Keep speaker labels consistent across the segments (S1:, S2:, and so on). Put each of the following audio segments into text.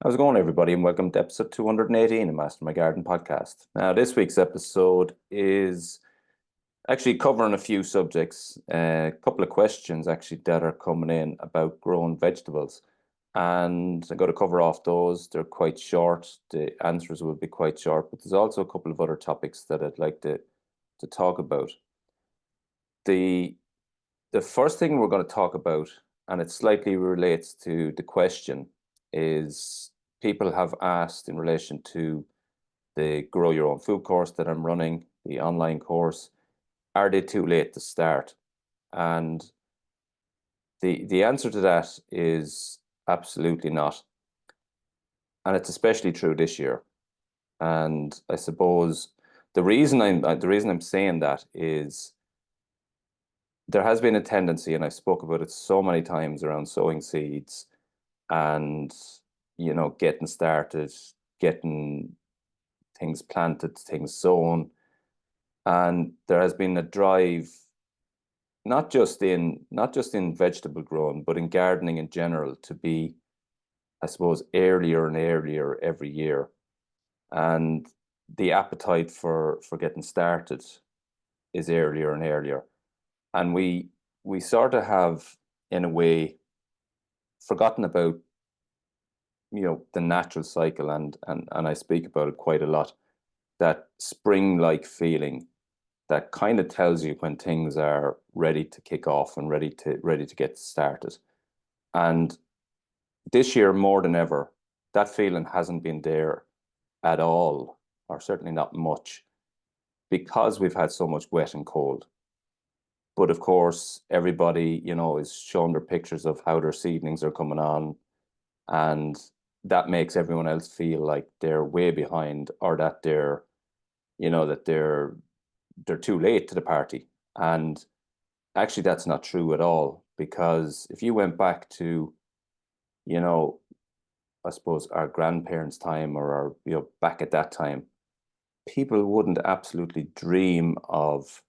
S1: How's it going, everybody, and welcome to episode 218 of Master My Garden podcast. Now, this week's episode is actually covering a few subjects, a couple of questions actually that are coming in about growing vegetables. And I'm going to cover off those. They're quite short. The answers will be quite short, but there's also a couple of other topics that I'd like to talk about. The first thing we're going to talk about, and it slightly relates to the question, is people have asked in relation to the Grow Your Own Food course that I'm running, the online course, are they too late to start? And the answer to that is absolutely not. And it's especially true this year. And I suppose the reason I'm saying that is there has been a tendency, and I've spoke about it so many times around sowing seeds and getting started, getting things planted, things sown. And there has been a drive, not just in vegetable growing, but in gardening in general, to be, I suppose, earlier and earlier every year. And the appetite for getting started is earlier and earlier. And we sort of have, in a way, forgotten about the natural cycle, and I speak about it quite a lot, that spring-like feeling that kind of tells you when things are ready to kick off and ready to get started. And this year, more than ever, that feeling hasn't been there at all, or certainly not much, because we've had so much wet and cold. But of course, everybody, is showing their pictures of how their seedlings are coming on, and that makes everyone else feel like they're way behind, or that they're too late to the party. And actually, that's not true at all, because if you went back to, I suppose our grandparents' time, or back at that time, people wouldn't absolutely dream of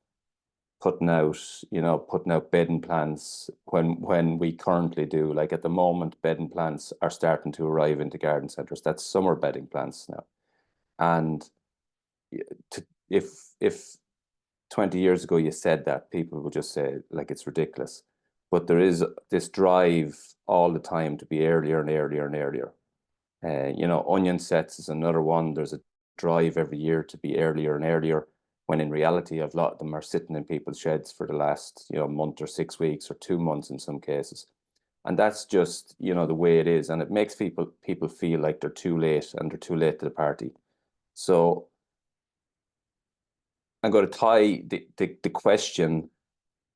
S1: putting out bedding plants when we currently do. Like at the moment, bedding plants are starting to arrive into garden centres. That's summer bedding plants now. And if 20 years ago you said that, people would just say like it's ridiculous. But there is this drive all the time to be earlier and earlier and earlier. Onion sets is another one. There's a drive every year to be earlier and earlier, when in reality a lot of them are sitting in people's sheds for the last month or 6 weeks or 2 months in some cases. And that's just the way it is, and it makes people feel like they're too late, and they're too late to the party. So I'm going to tie the question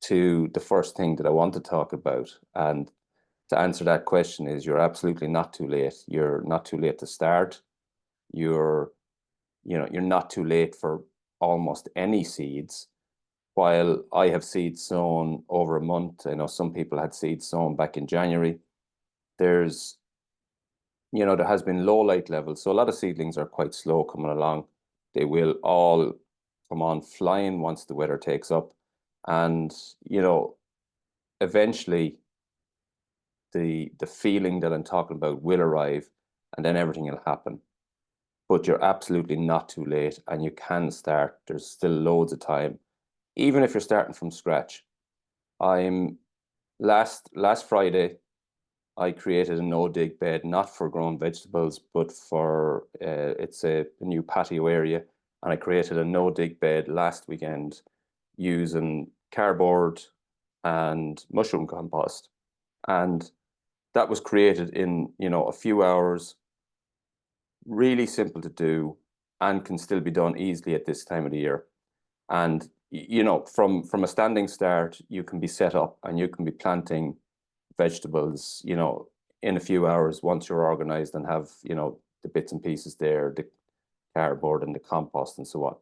S1: to the first thing that I want to talk about. And to answer that question is, you're absolutely not too late. You're not too late to start. You're not too late for almost any seeds. While I have seeds sown over a month, I know some people had seeds sown back in January. There has been low light levels, so a lot of seedlings are quite slow coming along. They will all come on flying once the weather takes up, and eventually the feeling that I'm talking about will arrive, and then everything will happen. But you're absolutely not too late, and you can start. There's still loads of time, even if you're starting from scratch. I'm last Friday, I created a no-dig bed, not for growing vegetables, but for it's a new patio area, and I created a no-dig bed last weekend using cardboard and mushroom compost, and that was created in a few hours. Really simple to do, and can still be done easily at this time of the year. And from a standing start, you can be set up and you can be planting vegetables in a few hours, once you're organized and have the bits and pieces there, the cardboard and the compost and so on.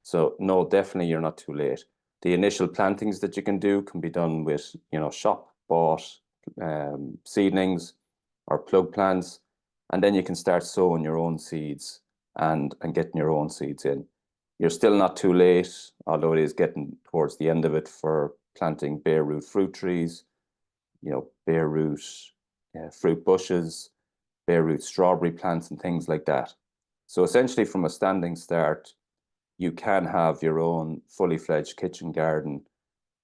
S1: So no, definitely you're not too late. The initial plantings that you can do can be done with shop bought seedlings or plug plants, and then you can start sowing your own seeds and getting your own seeds in. You're still not too late, although it is getting towards the end of it, for planting bare root fruit trees, bare root fruit bushes, bare root strawberry plants and things like that. So essentially from a standing start, you can have your own fully fledged kitchen garden,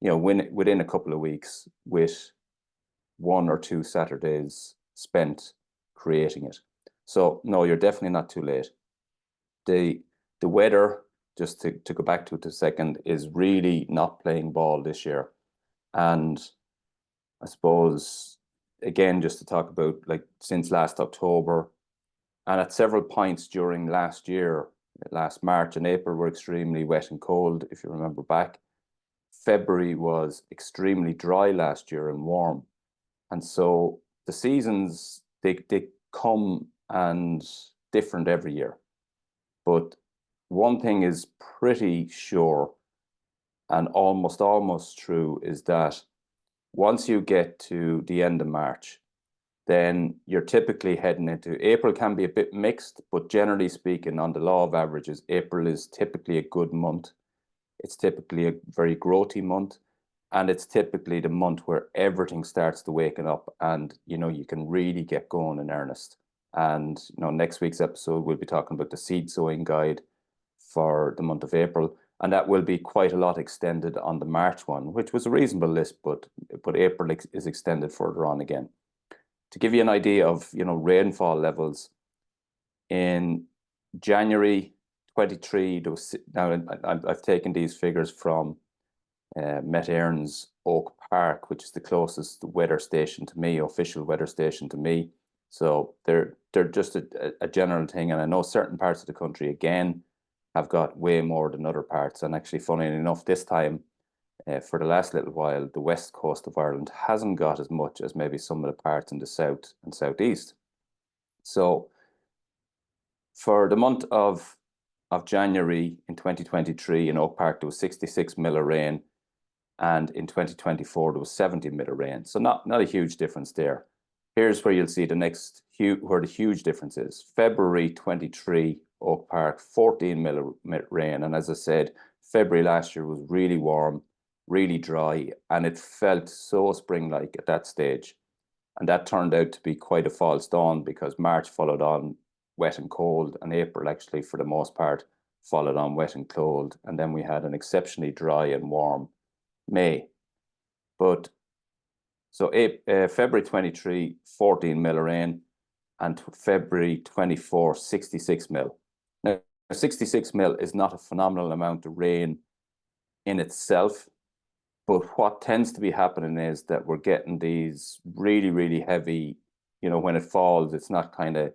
S1: within a couple of weeks with 1 or 2 Saturdays spent creating it. So no, you're definitely not too late. The weather, just to go back to it a second, is really not playing ball this year. And I suppose, again, just to talk about like since last October and at several points during last year, last March and April were extremely wet and cold, if you remember back. February was extremely dry last year and warm. And so the seasons, they come and different every year. But one thing is pretty sure and almost true is that once you get to the end of March, then you're typically heading into April. Can be a bit mixed, but generally speaking, on the law of averages, April is typically a good month. It's typically a very growthy month, and it's typically the month where everything starts to waken up and, you can really get going in earnest. And, next week's episode, we'll be talking about the seed sowing guide for the month of April. And that will be quite a lot extended on the March one, which was a reasonable list, but April is extended further on again. To give you an idea of, rainfall levels, in January 23, now I've taken these figures from Met Éireann's Oak Park, which is the closest weather station to me, official weather station to me. So they're just a general thing. And I know certain parts of the country, again, have got way more than other parts. And actually, funny enough, this time, for the last little while, the west coast of Ireland hasn't got as much as maybe some of the parts in the south and southeast. So for the month of January in 2023 in Oak Park, there was 66 mil of rain. And in 2024, there was 70 mil of rain. So not a huge difference there. Here's where you'll see where the huge difference is. February 23, Oak Park, 14 mil of rain. And as I said, February last year was really warm, really dry, and it felt so spring-like at that stage. And that turned out to be quite a false dawn because March followed on wet and cold, and April actually, for the most part, followed on wet and cold. And then we had an exceptionally dry and warm May. But so February 23, 14 mil of rain, and February 24, 66 mil. Now, 66 mil is not a phenomenal amount of rain in itself, but what tends to be happening is that we're getting these really, really heavy, when it falls, it's not kind of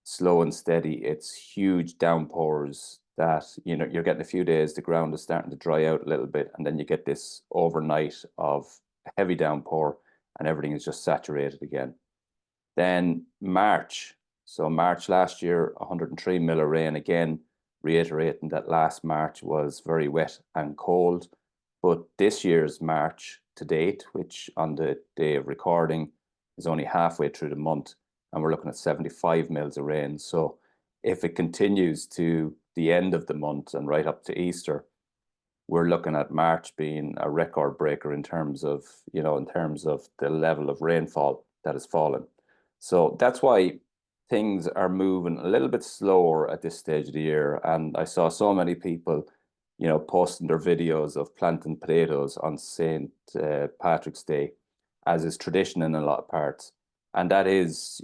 S1: slow and steady. It's huge downpours that, you're getting a few days, the ground is starting to dry out a little bit, and then you get this overnight of a heavy downpour and everything is just saturated again. Then March. So March last year, 103 mil of rain, again, reiterating that last March was very wet and cold. But this year's March to date, which on the day of recording is only halfway through the month, and we're looking at 75 mils of rain. So if it continues to the end of the month and right up to Easter, we're looking at March being a record breaker in terms of, the level of rainfall that has fallen. So that's why things are moving a little bit slower at this stage of the year. And I saw so many people, posting their videos of planting potatoes on St. Patrick's Day, as is tradition in a lot of parts. And that is,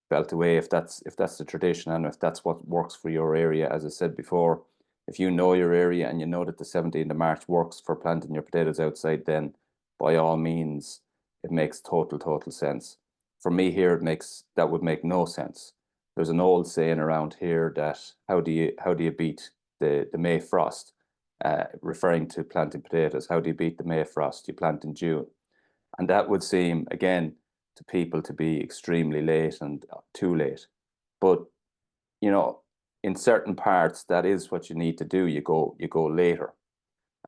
S1: felt away if that's the tradition and if that's what works for your area. As I said before, if you know your area and you know that the 17th of March works for planting your potatoes outside, then by all means, it makes total sense. For me here, that would make no sense. There's an old saying around here that how do you beat the May frost, referring to planting potatoes. How do you beat the May frost? You plant in June. And that would seem, again, to people to be extremely late and too late. But, in certain parts, that is what you need to do. You go later.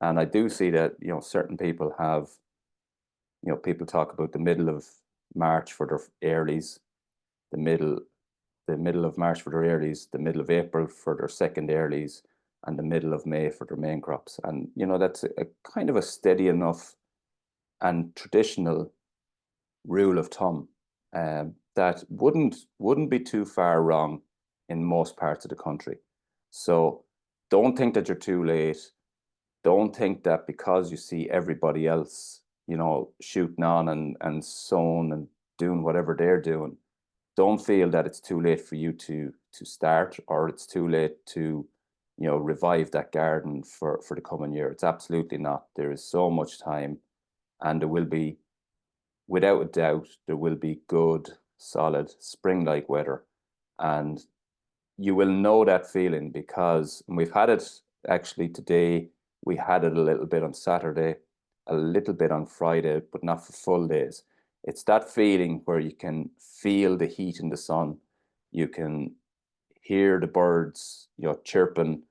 S1: And I do see that, certain people have, people talk about the middle of March for their earlies, the middle of March for their earlies, the middle of April for their second earlies, and the middle of May for their main crops. And, that's a kind of a steady enough and traditional rule of thumb. that wouldn't be too far wrong in most parts of the country. So don't think that you're too late. Don't think that because you see everybody else, shooting on and sowing and doing whatever they're doing, don't feel that it's too late for you to start, or it's too late to, revive that garden for the coming year. It's absolutely not. There is so much time, and there will be, without a doubt, there will be good, solid spring-like weather. And you will know that feeling because we've had it actually today. We had it a little bit on Saturday, a little bit on Friday, but not for full days. It's that feeling where you can feel the heat in the sun. You can hear the birds, chirping.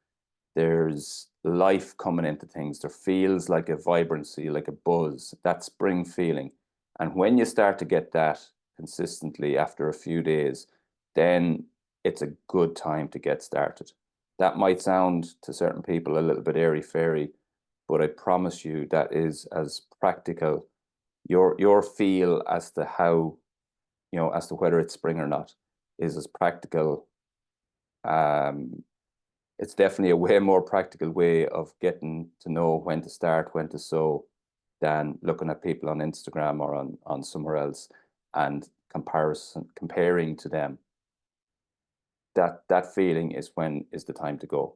S1: There's life coming into things. There feels like a vibrancy, like a buzz, that spring feeling. And when you start to get that consistently after a few days, then it's a good time to get started. That might sound to certain people a little bit airy-fairy, but I promise you that is as practical. Your feel as to how, as to whether it's spring or not, is as practical. It's definitely a way more practical way of getting to know when to start, when to sow, than looking at people on Instagram or on somewhere else and comparing to them. That feeling is when is the time to go.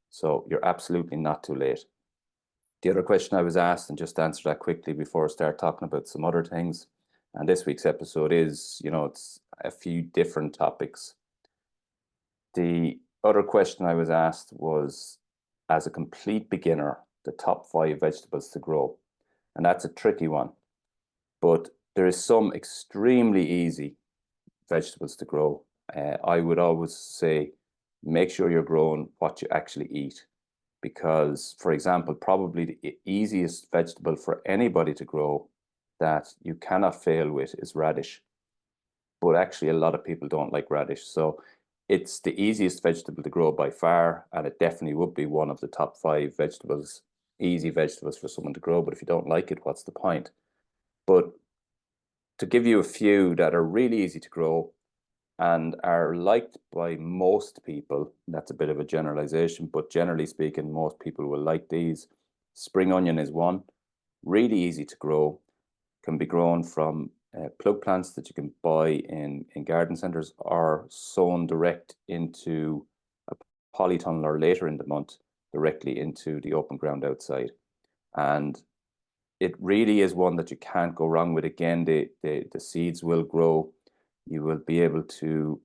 S1: So you're absolutely not too late. The other question I was asked, and just answer that quickly before I start talking about some other things. And this week's episode is, it's a few different topics. The other question I was asked was, as a complete beginner, the top 5 vegetables to grow. And that's a tricky one. But there is some extremely easy vegetables to grow. I would always say, make sure you're growing what you actually eat. Because, for example, probably the easiest vegetable for anybody to grow that you cannot fail with is radish. But actually, a lot of people don't like radish. So it's the easiest vegetable to grow by far, and it definitely would be one of the top 5 vegetables, easy vegetables for someone to grow. But if you don't like it, what's the point? But to give you a few that are really easy to grow and are liked by most people, that's a bit of a generalization, but generally speaking, most people will like these. Spring onion is one, really easy to grow, can be grown from plug plants that you can buy in garden centres, or sown direct into a polytunnel or later in the month, directly into the open ground outside. And it really is one that you can't go wrong with. Again, the seeds will grow. You will be able to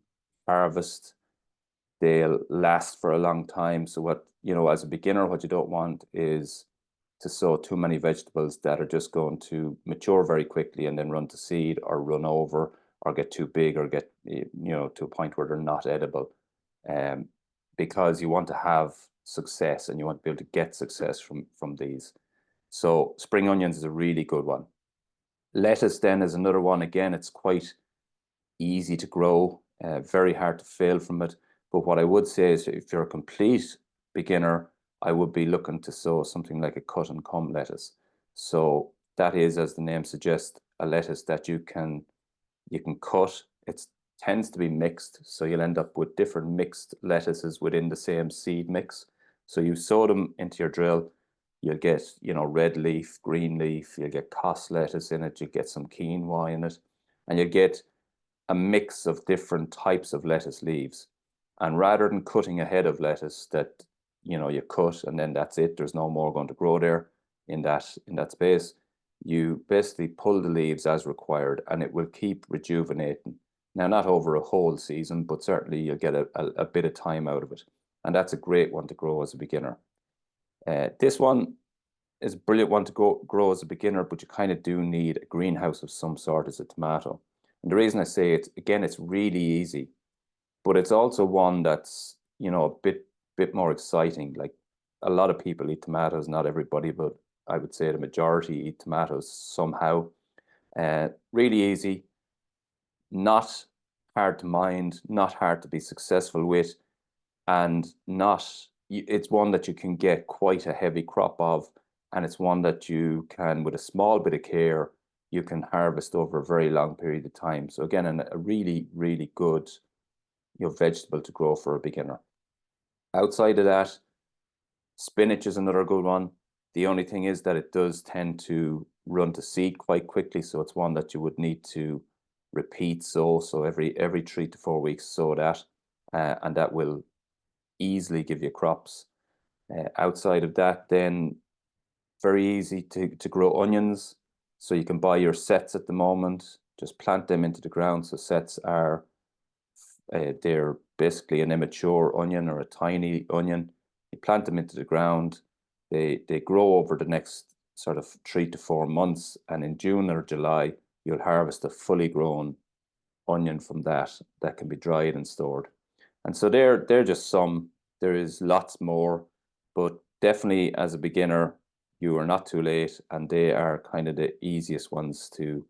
S1: harvest. They'll last for a long time. So what, as a beginner, what you don't want is to sow too many vegetables that are just going to mature very quickly and then run to seed or run over or get too big or get, to a point where they're not edible. Because you want to have success and you want to be able to get success from these. So spring onions is a really good one. Lettuce then is another one. Again, it's quite easy to grow, very hard to fail from it. But what I would say is, if you're a complete beginner, I would be looking to sow something like a cut and come lettuce. So that is, as the name suggests, a lettuce that you can cut. It tends to be mixed, so you'll end up with different mixed lettuces within the same seed mix. So you sow them into your drill, you'll get, red leaf, green leaf, you'll get cos lettuce in it, you get some quinoa in it, and you get a mix of different types of lettuce leaves. And rather than cutting a head of lettuce that, you cut and then that's it, there's no more going to grow there in that space, you basically pull the leaves as required and it will keep rejuvenating. Now, not over a whole season, but certainly you'll get a bit of time out of it. And that's a great one to grow as a beginner. This one is a brilliant one to grow as a beginner, but you kind of do need a greenhouse of some sort as a tomato. And the reason I say it, again, it's really easy, but it's also one that's, a bit more exciting. Like, a lot of people eat tomatoes, not everybody, but I would say the majority eat tomatoes somehow. Really easy, not hard to mind, not hard to be successful with, and it's one that you can get quite a heavy crop of, and it's one that you can, with a small bit of care, you can harvest over a very long period of time. So again, a really, really good, vegetable to grow for a beginner. Outside of that, spinach is another good one. The only thing is that it does tend to run to seed quite quickly, so it's one that you would need to repeat sow. So every 3 to 4 weeks sow that, and that will easily give you crops. Outside of that, then very easy to grow onions. So you can buy your sets at the moment, just plant them into the ground. So sets are they're basically an immature onion or a tiny onion. You plant them into the ground. They grow over the next sort of 3 to 4 months, and in June or July you'll harvest a fully grown onion from that can be dried and stored. And so they're just some. There is lots more, but definitely as a beginner, you are not too late, and they are kind of the easiest ones to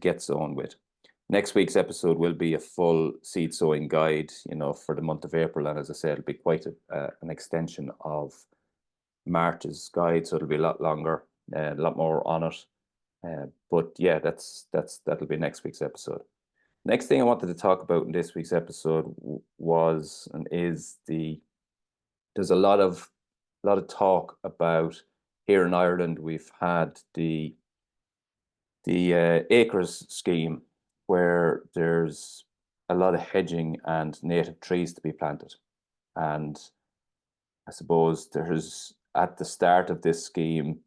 S1: get sown with. Next week's episode will be a full seed sowing guide, for the month of April, and as I said, it'll be quite an extension of March's guide, so it'll be a lot longer, a lot more on it. But yeah, that'll be next week's episode. Next thing I wanted to talk about in this week's episode was and is there's a lot of talk about here in Ireland. We've had the acres scheme, where there's a lot of hedging and native trees to be planted. And I suppose at the start of this scheme,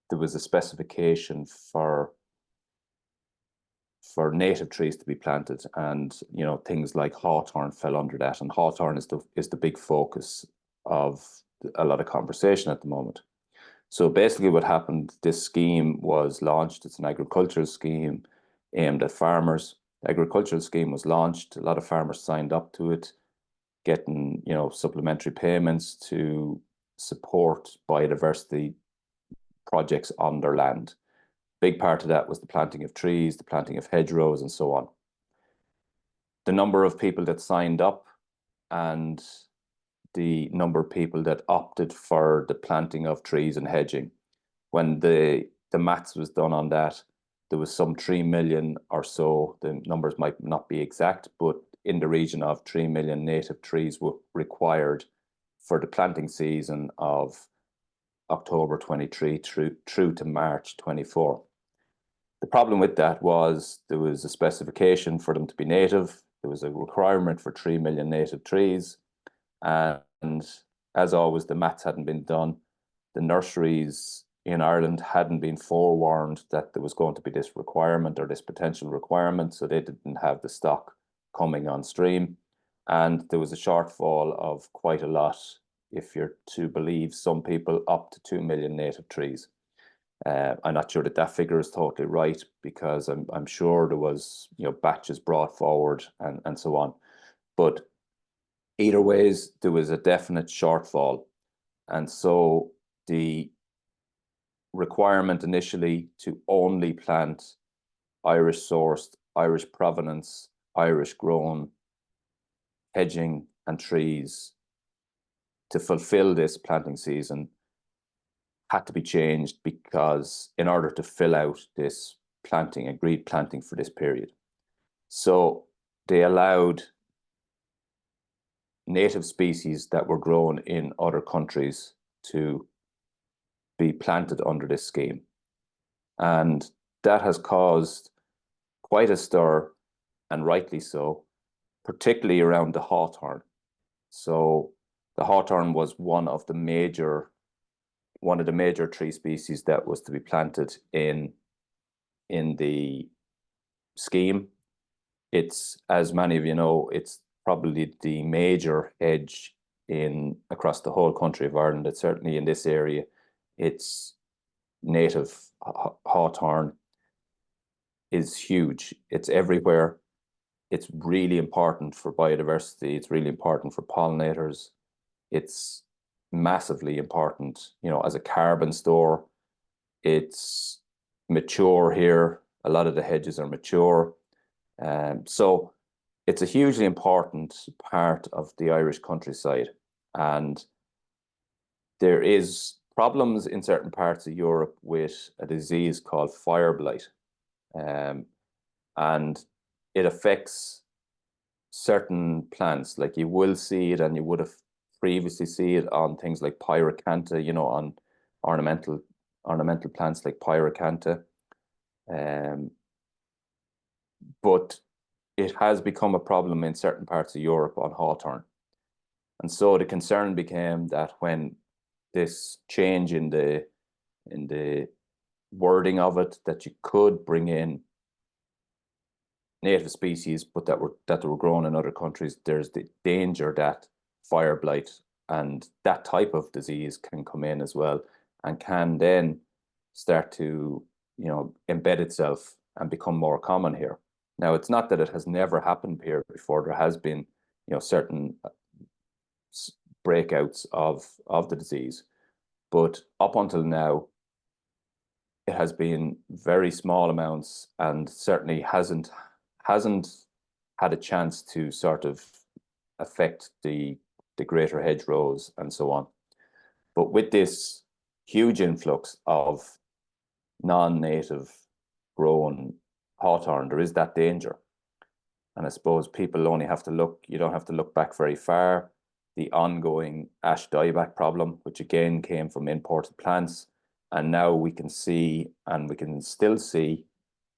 S1: there was a specification for native trees to be planted, and things like hawthorn fell under that, and hawthorn is the big focus of a lot of conversation at the moment. So basically what happened, this scheme was launched. It's an agricultural scheme aimed at farmers. The agricultural scheme was launched. A lot of farmers signed up to it, getting supplementary payments to support biodiversity projects on their land. Big part of that was the planting of trees, the planting of hedgerows, and so on. The number of people that signed up and the number of people that opted for the planting of trees and hedging, when the maths was done on that, there was some 3 million or so. The numbers might not be exact, but in the region of 3 million native trees were required for the planting season of October 23 through to March 24. The problem with that was there was a specification for them to be native. There was a requirement for 3 million native trees. And as always, the maths hadn't been done. The nurseries in Ireland hadn't been forewarned that there was going to be this requirement or this potential requirement, so they didn't have the stock coming on stream. And there was a shortfall of quite a lot, if you're to believe some people, up to 2 million native trees. I'm not sure that figure is totally right, because I'm sure there was batches brought forward and so on. But either ways, there was a definite shortfall. And so the requirement initially to only plant Irish sourced, Irish provenance, Irish grown hedging and trees to fulfill this planting season had to be changed, because in order to fill out this agreed planting for this period. So they allowed native species that were grown in other countries to be planted under this scheme. And that has caused quite a stir, and rightly so, particularly around the hawthorn. So the hawthorn was one of the major tree species that was to be planted in the scheme. It's, as many of you know, it's probably the major hedge across the whole country of Ireland. It's certainly in this area. It's native hawthorn is huge. It's everywhere. It's really important for biodiversity. It's really important for pollinators. It's massively important, as a carbon store. It's mature here. A lot of the hedges are mature. So it's a hugely important part of the Irish countryside. And there is problems in certain parts of Europe with a disease called fireblight. And it affects certain plants. Like you will see it, and you would have previously seen it on things like pyracantha, on ornamental plants like pyracantha. But it has become a problem in certain parts of Europe on hawthorn. And so the concern became that when this change in the wording of it, that you could bring in native species, but that were grown in other countries, there's the danger that fire blight and that type of disease can come in as well, and can then start to embed itself and become more common here. Now, it's not that it has never happened here before. There has been certain breakouts of the disease, but up until now it has been very small amounts, and certainly hasn't had a chance to sort of affect the greater hedgerows and so on. But with this huge influx of non-native grown hawthorn, there is that danger. And I suppose people only have to look, you don't have to look back very far. The ongoing ash dieback problem, which again came from imported plants. And now we can see, and we can still see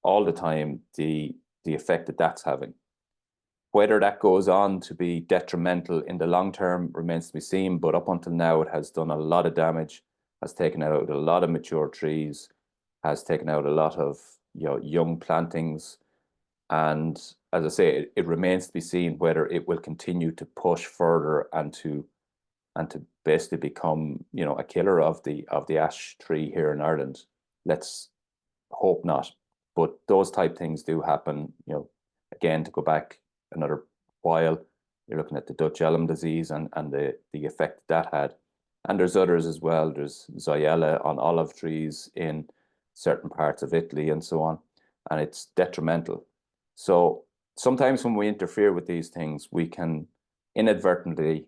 S1: all the time, the effect that that's having. Whether that goes on to be detrimental in the long term remains to be seen, but up until now it has done a lot of damage, has taken out a lot of mature trees, has taken out a lot of young plantings. And as I say, it remains to be seen whether it will continue to push further and to basically become a killer of the ash tree here in Ireland. Let's hope not. But those type things do happen. Again, to go back another while, you're looking at the Dutch elm disease and the effect that had. And there's others as well. There's Zoyella on olive trees in certain parts of Italy and so on. And it's detrimental. So sometimes when we interfere with these things, we can inadvertently,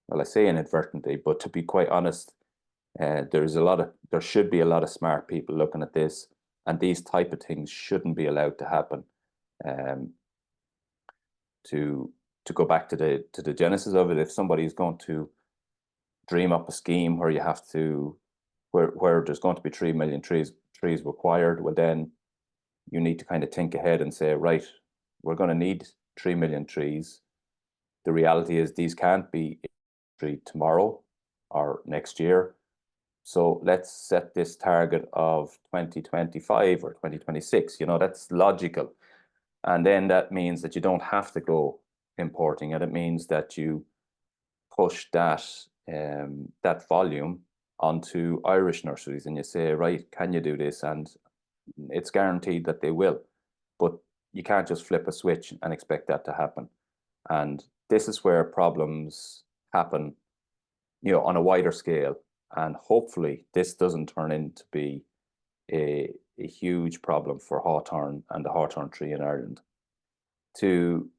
S1: well, I say inadvertently, but to be quite honest, there should be a lot of smart people looking at this, and these type of things shouldn't be allowed to happen. To go back to the genesis of it, if somebody is going to dream up a scheme where you have to, where there's going to be 3 million trees required, well then you need to kind of think ahead and say, right, we're going to need 3 million trees. The reality is these can't be tomorrow or next year. So let's set this target of 2025 or 2026. That's logical. And then that means that you don't have to go importing, and it means that you push that volume onto Irish nurseries, and you say, right, can you do this? And it's guaranteed that they will. But you can't just flip a switch and expect that to happen. And this is where problems happen, on a wider scale. And hopefully this doesn't turn into be a huge problem for hawthorn and the hawthorn tree in Ireland. To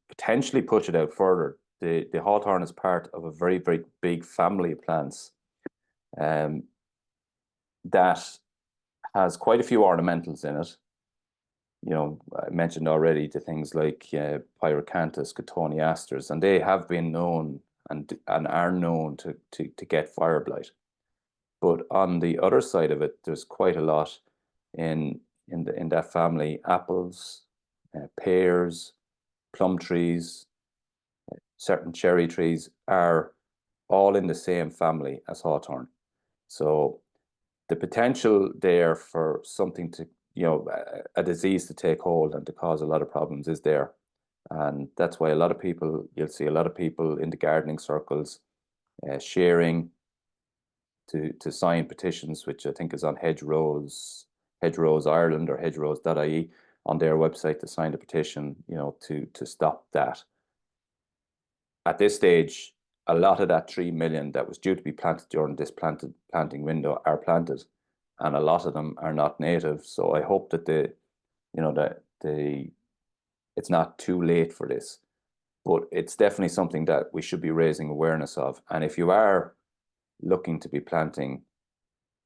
S1: potentially push it out further, the hawthorn is part of a very, very big family of plants that has quite a few ornamentals in it. I mentioned already the things like pyracanthus, cotoneasters, and they have been known and are known to get fire blight. But on the other side of it, there's quite a lot in that family: apples, pears, plum trees, certain cherry trees are all in the same family as hawthorn. So the potential there for something to, a disease to take hold and to cause a lot of problems is there. And that's why you'll see a lot of people in the gardening circles sharing to sign petitions, which I think is on Hedgerows Ireland or hedgerows.ie on their website, to sign the petition, to stop that. At this stage, a lot of that 3 million that was due to be planted during this planting window are planted, and a lot of them are not native. So I hope that it's not too late for this, but it's definitely something that we should be raising awareness of. And if you are looking to be planting,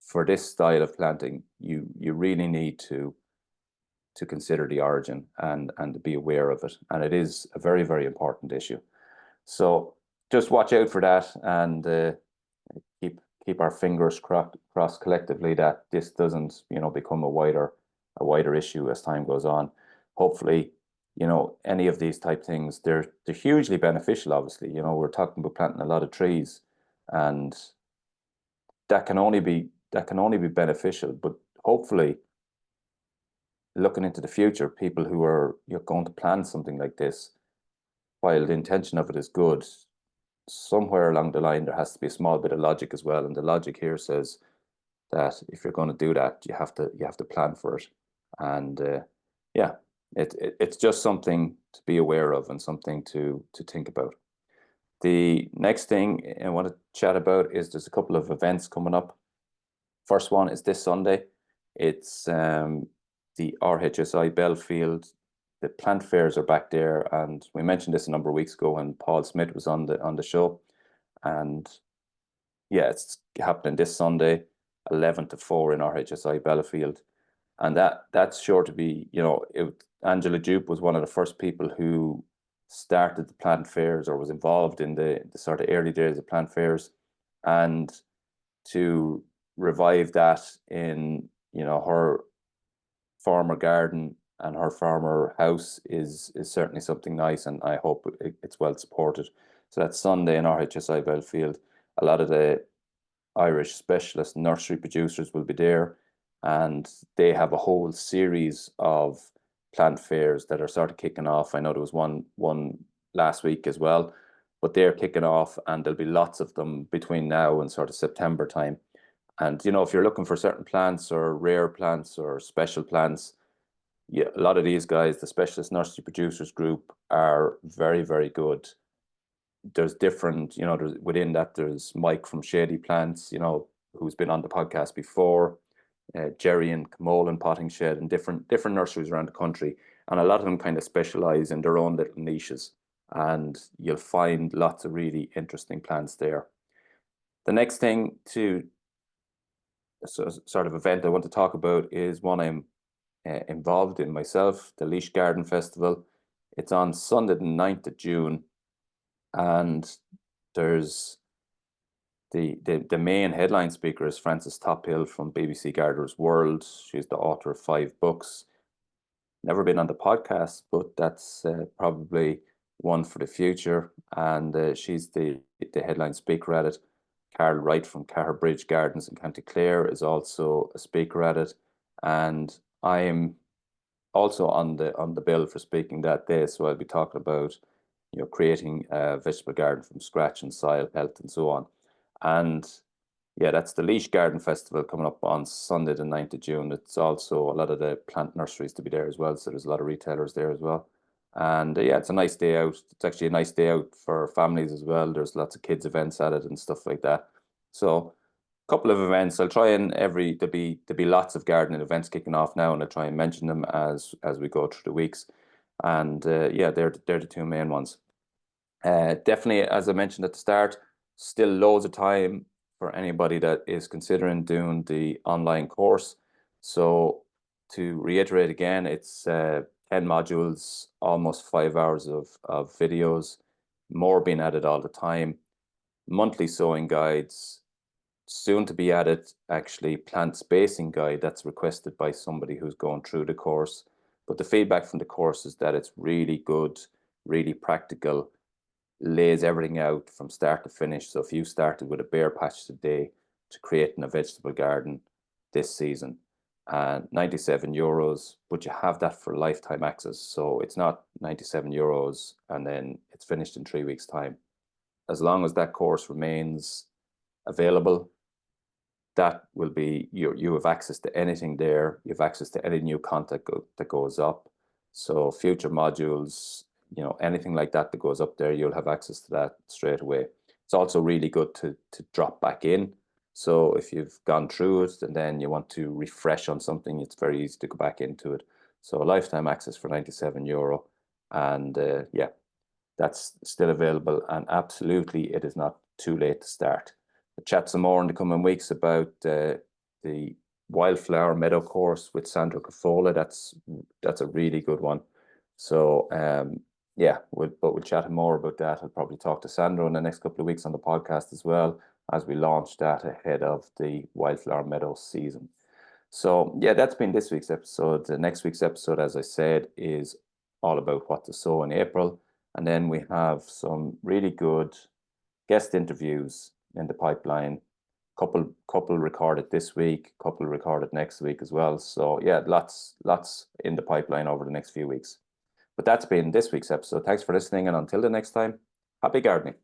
S1: for this style of planting, you really need to consider the origin and to be aware of it. And it is a very, very important issue. So just watch out for that, and keep our fingers crossed collectively that this doesn't, become a wider issue as time goes on. Hopefully, any of these type things, they're hugely beneficial. Obviously, we're talking about planting a lot of trees, and that can only be beneficial. But hopefully, looking into the future, people who are going to plant something like this, while the intention of it is good, somewhere along the line there has to be a small bit of logic as well. And the logic here says that if you're going to do that, you have to plan for it. And yeah, it's just something to be aware of and something to think about. The next thing I want to chat about is there's a couple of events coming up. First one is this Sunday. It's the RHSI Belfield. The plant fairs are back there, and we mentioned this a number of weeks ago when Paul Smith was on the show. And yeah, it's happening this Sunday, 11 to 4 in RHSI Belfield. And that's sure to be, Angela Jupe was one of the first people who started the plant fairs, or was involved in the sort of early days of plant fairs. And to revive that in, her farmer garden and her farmer house is certainly something nice, and I hope it's well supported. So that's Sunday in RHSI Belfield. A lot of the Irish specialist nursery producers will be there, and they have a whole series of plant fairs that are sort of kicking off. I know there was one last week as well, but they're kicking off, and there'll be lots of them between now and sort of September time. And if you're looking for certain plants or rare plants or special plants, yeah, a lot of these guys, the specialist nursery producers group, are very, very good. There's different, within that, there's Mike from Shady Plants, who's been on the podcast before, Jerry and Camolan Potting Shed, and different nurseries around the country. And a lot of them kind of specialize in their own little niches, and you'll find lots of really interesting plants there. The next thing sort of event I want to talk about is one I'm involved in myself, the Laois Garden Festival. It's on Sunday the 9th of June, and there's the main headline speaker is Frances Tophill from BBC Gardener's World. She's the author of 5 books. Never been on the podcast, but that's probably one for the future. And she's the headline speaker at it. Carl Wright from Caherbridge Gardens in County Clare is also a speaker at it, and I am also on the bill for speaking that day. So I'll be talking about creating a vegetable garden from scratch, and soil health and so on. And yeah, that's the Laois Garden Festival coming up on Sunday the 9th of June. It's also a lot of the plant nurseries to be there as well, so there's a lot of retailers there as well. And yeah, it's a nice day out. It's actually a nice day out for families as well. There's lots of kids events at it and stuff like that. So a couple of events. I'll try and there'll be lots of gardening events kicking off now, and I'll try and mention them as we go through the weeks. And yeah, they're the 2 main ones. Definitely, as I mentioned at the start, still loads of time for anybody that is considering doing the online course. So to reiterate again, it's 10 modules, almost 5 hours of videos, more being added all the time, monthly sowing guides, soon to be added actually plant spacing guide that's requested by somebody who's going through the course. But the feedback from the course is that it's really good, really practical, lays everything out from start to finish. So if you started with a bare patch today to creating a vegetable garden this season, and €97, but you have that for lifetime access. So it's not €97 and then it's finished in 3 weeks' time. As long as that course remains available, that will be you have access to anything there. You have access to any new content that goes up. So future modules, anything like that goes up there, you'll have access to that straight away. It's also really good to drop back in. So if you've gone through it and then you want to refresh on something, it's very easy to go back into it. So a lifetime access for €97. And yeah, that's still available. And absolutely, it is not too late to start. chat some more in the coming weeks about the wildflower meadow course with Sandra Cafola. That's a really good one. So yeah, we'll chat more about that. I'll probably talk to Sandra in the next couple of weeks on the podcast as well, as we launch that ahead of the wildflower meadow season. So yeah, that's been this week's episode. The next week's episode, as I said, is all about what to sow in April. And then we have some really good guest interviews in the pipeline. Couple recorded this week, couple recorded next week as well. So yeah, lots in the pipeline over the next few weeks. But that's been this week's episode. Thanks for listening, and until the next time, happy gardening.